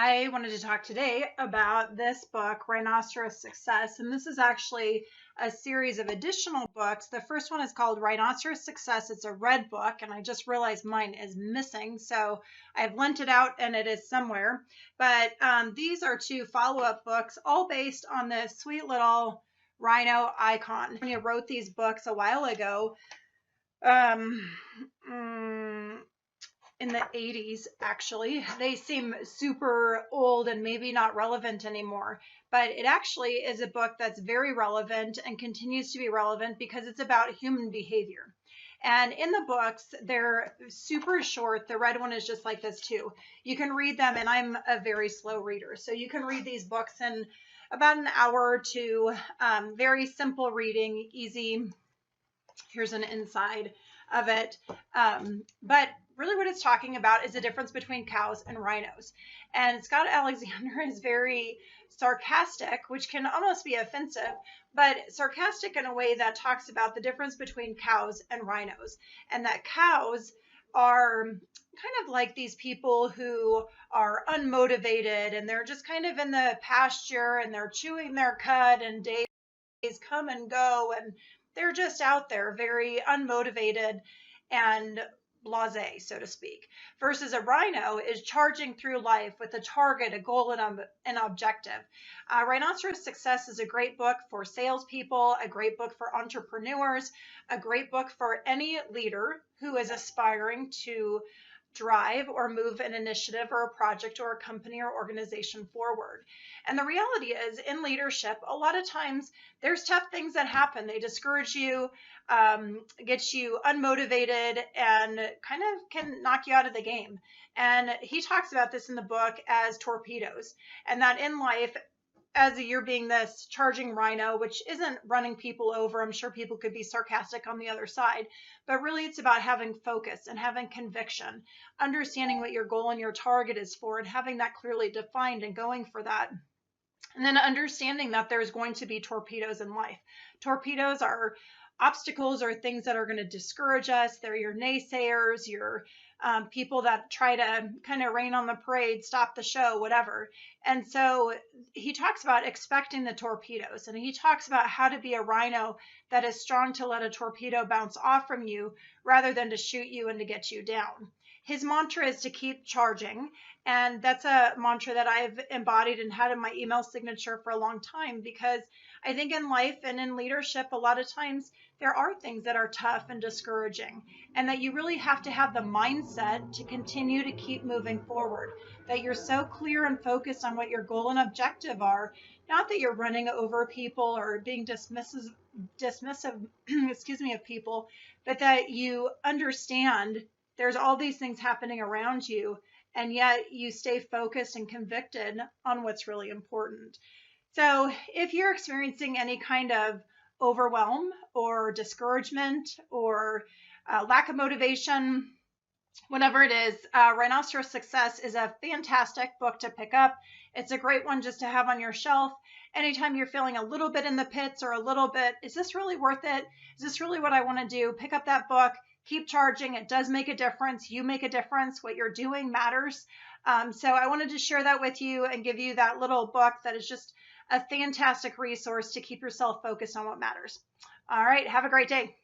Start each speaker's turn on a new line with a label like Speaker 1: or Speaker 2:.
Speaker 1: I wanted to talk today about this book, Rhinoceros Success, and this is actually a series of additional books. The first one is called Rhinoceros Success. It's a red book, and I just realized mine is missing, so I've lent it out and it is somewhere. But these are two follow-up books, all based on this sweet little rhino icon. When you wrote these books a while ago, in the 80s, actually. They seem super old and maybe not relevant anymore, but it actually is a book that's very relevant and continues to be relevant because it's about human behavior. And in the books, they're super short. The red one is just like this too. You can read them, and I'm a very slow reader, so you can read these books in about an hour or two. Very simple reading, easy. Here's an inside of it. But really what it's talking about is the difference between cows and rhinos. And Scott Alexander is very sarcastic, which can almost be offensive, but sarcastic in a way that talks about the difference between cows and rhinos, and that cows are kind of like these people who are unmotivated and they're just kind of in the pasture and they're chewing their cud and days come and go and they're just out there very unmotivated and blasé, so to speak, versus a rhino is charging through life with a target, a goal, and an objective. Rhinoceros Success is a great book for salespeople, a great book for entrepreneurs, a great book for any leader who is aspiring to drive or move an initiative or a project or a company or organization forward. And the reality is, in leadership, a lot of times there's tough things that happen. They discourage you, get you unmotivated, and kind of can knock you out of the game. And he talks about this in the book as torpedoes, and that in life, as you're being this charging rhino, which isn't running people over. I'm sure people could be sarcastic on the other side, but really it's about having focus and having conviction, understanding what your goal and your target is for, and having that clearly defined and going for that. And then understanding that there's going to be torpedoes in life. Torpedoes are obstacles or things that are going to discourage us. They're your naysayers, your people that try to kind of rain on the parade, stop the show, whatever. And so he talks about expecting the torpedoes, and he talks about how to be a rhino that is strong to let a torpedo bounce off from you rather than to shoot you and to get you down. His mantra is to keep charging, and that's a mantra that I've embodied and had in my email signature for a long time, because I think in life and in leadership, a lot of times there are things that are tough and discouraging, and that you really have to have the mindset to continue to keep moving forward, that you're so clear and focused on what your goal and objective are, not that you're running over people or being dismissive of people, but that you understand there's all these things happening around you, and yet you stay focused and convicted on what's really important. So if you're experiencing any kind of overwhelm or discouragement or lack of motivation, whatever it is, Rhinoceros Success is a fantastic book to pick up. It's a great one just to have on your shelf. Anytime you're feeling a little bit in the pits or a little bit, is this really worth it? Is this really what I want to do? Pick up that book. Keep charging. It does make a difference. You make a difference. What you're doing matters. So I wanted to share that with you and give you that little book that is just a fantastic resource to keep yourself focused on what matters. All right. Have a great day.